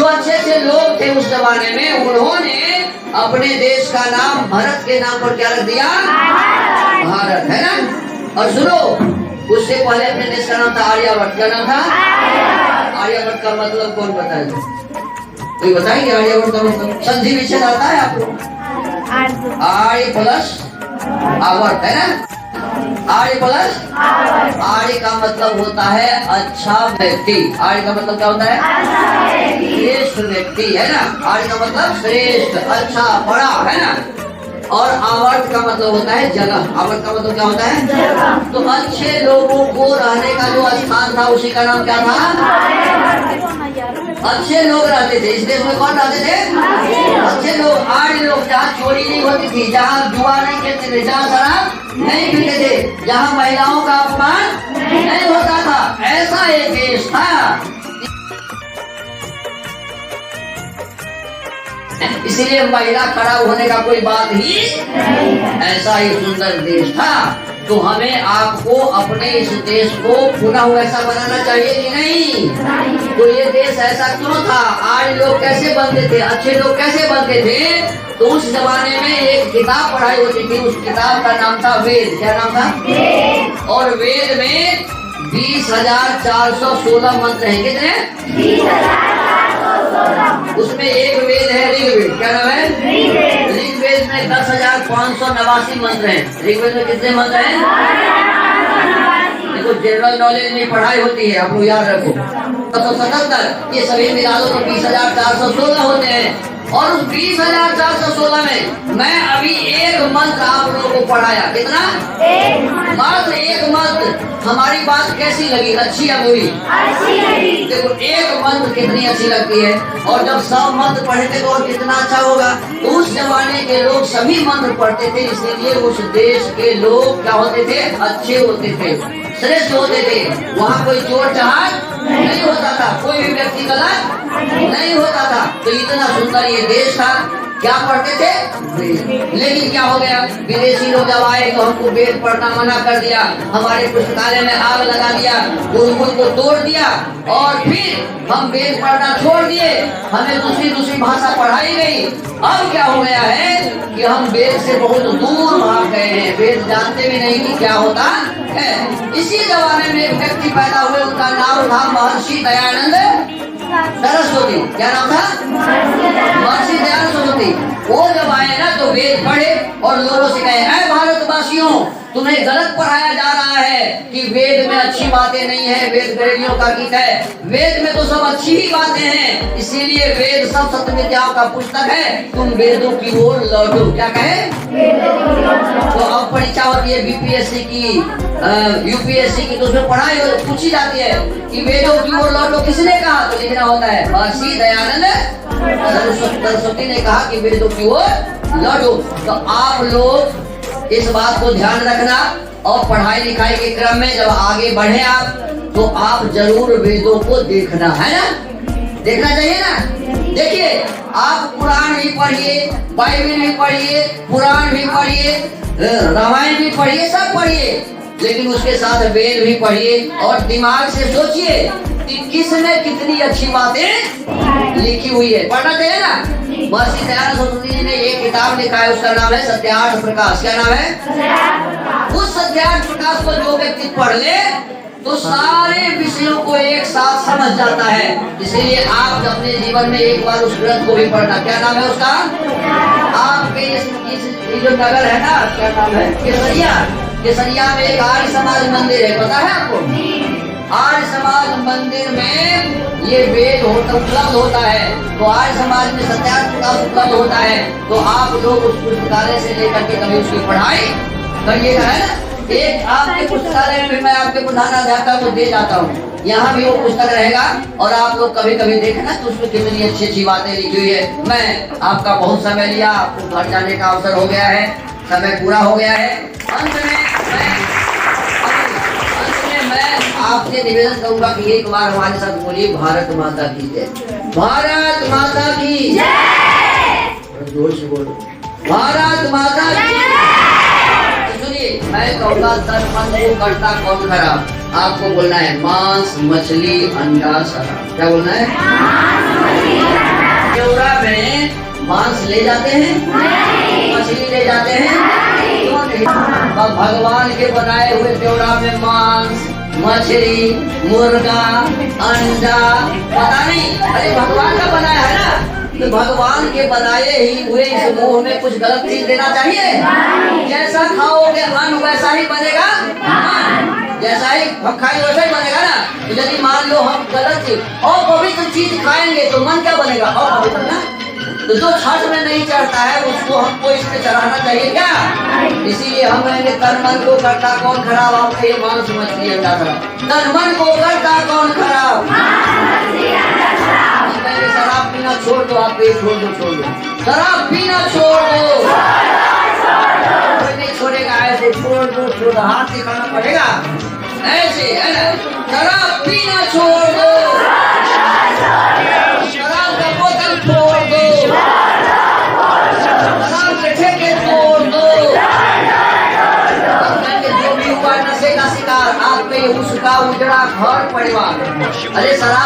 अच्छे अच्छे लोग थे उस जमाने में, उन्होंने अपने देश का नाम भारत के नाम पर क्या रख दिया? भारत, है ना। और सुनो, उससे पहले अपने देश का नाम था आर्यभट्ट। क्या नाम था? आर्यभट्ट का मतलब कौन बताएगा? कोई बताएंगे आर्यभट्ट का मतलब? संधि विच्छेद आता है आपको? आर्य प्लस आवर्त, है ना। आर्य प्लस आर्य का मतलब होता है अच्छा व्यक्ति। आर्य का मतलब क्या होता है? श्रेष्ठ व्यक्ति, है ना। आर्य का मतलब श्रेष्ठ, अच्छा, बड़ा, है ना। और आवर्त का मतलब होता है जगह। आवर्त का मतलब क्या होता है? जगह। तो अच्छे लोगों को रहने का जो स्थान था उसी का नाम क्या था? अच्छे लोग रहते थे। इस देश में कौन रहते थे? अच्छे लोग, आर्य लोग। जहाँ चोरी नहीं होती थी, जहाँ जुआ नहीं खेलते थे, जहाँ शराब नहीं पीते थे, जहाँ महिलाओं का अपमान नहीं होता था, ऐसा एक देश था। इसीलिए महिला खड़ा होने का कोई बात ही नहीं, ऐसा ही सुंदर देश था। तो हमें आपको अपने इस देश को पुनः वैसा बनाना चाहिए कि नहीं? तो ये देश ऐसा क्यों था? आर्य लोग कैसे बनते थे? अच्छे लोग कैसे बनते थे? तो उस जमाने में एक किताब पढ़ाई होती थी, उस किताब का नाम था वेद। क्या नाम था? वेद। और वेद में 20,416 मंत्र हैं। कितने? 20,416। उसमें एक वेद है ऋग्वेद। क्या नाम है? ऋग्वेद में 10,589 मंत्र हैं। ऋग्वेद में कितने मंत्र हैं? देखो, जनरल नॉलेज में पढ़ाई होती है, आप लोग याद रखो। 177 ये सभी मिला लो तो 20,416 होते हैं। और उस 20,416 में मैं अभी एक मंत्र आप लोगों को पढ़ाया। कितना? मात्र एक मंत्र। हमारी बात कैसी लगी? अच्छी या बुरी? अच्छी लगी। देखो, एक मंत्र कितनी अच्छी लगती है। और जब सब मंत्र पढ़े थे तो और कितना अच्छा होगा। तो उस जमाने के लोग सभी मंत्र पढ़ते थे, इसीलिए उस देश के लोग क्या होते थे? अच्छे होते थे, श्रेष्ठ होते थे। वहाँ कोई चोर चहार नहीं होता था, कोई भी व्यक्ति गलत नहीं होता था। तो इतना सुंदर ये देश था। क्या पढ़ते थे? वेद। लेकिन क्या हो गया? विदेशी लोग जब आए तो हमको वेद पढ़ना मना कर दिया, हमारे पुस्तकालय में आग लगा दिया, गुरुकुल को तोड़ दिया, और फिर हम वेद पढ़ना छोड़ दिए। हमें दूसरी भाषा पढ़ाई गई। अब क्या हो गया है कि हम वेद से बहुत दूर भाग गए हैं, वेद जानते भी नहीं कि क्या होता है। इसी जमाने में एक व्यक्ति पैदा हुए, उनका नाम था महर्षि दयानंद सरस्वती। क्या नाम था? महर्षि दयानंद सरस्वती। वो जब आए ना तो वेद पढ़े और लोगों से कहे, ऐ भारतवासियों, तुम्हें गलत पढ़ाया जा रहा है कि वेद में अच्छी बातें नहीं है, वेद घरेलियों का गीत है। वेद में तो सब अच्छी ही बातें हैं, इसीलिए वेद सब सत्य विद्याओं का पुस्तक है, तुम वेदों की ओर लौटो। क्या कहे? तो अब परीक्षा होती है बीपीएससी की, यूपीएससी की, तो उसमें पढ़ाई पूछी जाती है कि वेदों की ओर लौटो किसने कहा? तो लिखना होता है महर्षि दयानंद सरस्वती ने कहा कि वेदों की ओर लौटो। तो आप लोग इस बात को ध्यान रखना, और पढ़ाई लिखाई के क्रम में जब आगे बढ़े आप, तो आप जरूर वेदों को देखना, है ना। देखना चाहिए ना। देखिए, आप पुराण भी पढ़िए, बाइबल भी पढ़िए, पुराण भी पढ़िए, रामायण भी पढ़िए, सब पढ़िए, लेकिन उसके साथ वेद भी पढ़िए और दिमाग से सोचिए कि किसने कितनी अच्छी बातें लिखी हुई है। पढ़ना चाहिए ना। महर्षि दयानंद सरस्वती जी ने एक किताब लिखा है, उसका नाम है सत्यार्थ प्रकाश। क्या नाम है? उस सत्यार्थ प्रकाश को जो व्यक्ति पढ़ ले तो सारे विषयों को एक साथ समझ जाता है। इसीलिए आप अपने जीवन में एक बार उस ग्रंथ को भी पढ़ना। क्या नाम है उसका? आपके इस जो नगर है ना, क्या नाम है? केसरिया। केसरिया में एक आर्य समाज मंदिर है, पता है आपको? आर्य समाज मंदिर में ये वेद उपलब्ध होता है। तो आर्य समाज में सत्यार्थ प्रकाश उपलब्ध होता है। तो आप लोग उस पुस्तकालय से लेकर के कभी उसकी पढ़ाई करिएगा, है ना। एक आपके पुस्तकालय में मैं आपके प्रधानाध्यापक को दे जाता हूँ, यहाँ भी वो पुस्तक रहेगा, और आप लोग कभी कभी देखना तो उसमें कितनी अच्छी अच्छी बातें लिखी हुई है। मैं आपका बहुत समय लिया, आपको घर जाने का अवसर हो गया है, समय पूरा हो गया है। अंत में मैं आपसे निवेदन करूंगा कि एक बार हमारे साथ बोलिए, भारत माता की जय। भारत माता की जय। जोर से बोलो, भारत माता की जय। सुनिए, मैं कहूँगा तन को करता कौन खराब? आपको बोलना है मांस, मछली, अंडा, शराब। क्या बोलना है? मांस ले जाते हैं? मछली ले जाते हैं? क्यों नहीं? अब भगवान के बनाए हुए त्योहार में मांस, मछली, मुर्गा, अंडा, पता नहीं, अरे भगवान का बनाया है ना, तो भगवान के बनाए ही हुए इस मुंह में कुछ गलत चीज देना चाहिए। जैसा खाओगे अन्न वैसा ही बनेगा मन। जैसा ही हम खाएंगे वैसा ही बनेगा ना। तो यदि मान लो हम गलत चीज और पवित्र चीज खाएंगे तो मन क्या बनेगा? और पवित्र ना। तो जो छठ में नहीं चढ़ता है उसको हमको इसमें चढ़ाना चाहिए क्या? इसीलिए हम कहेंगे तन मन को करता कौन खराब? आपको ये मांस मछली अंडा खराब। तन मन को करता कौन खराब? शराब पीना छोड़ दो, आप ये छोड़ दो, शराब पीना छोड़ दो। कोई नहीं छोड़ेगा, ऐसे छोड़ दो, हाथ दिखाना पड़ेगा ऐसे, है ना? शराब पीना छोड़ दो, शराब का बोतल छोड़ दो, शराब के ठेके छोड़ दो। जो भी हुआ नशे का शिकार, आप पे उसका उजड़ा घर परिवार। अरे शराब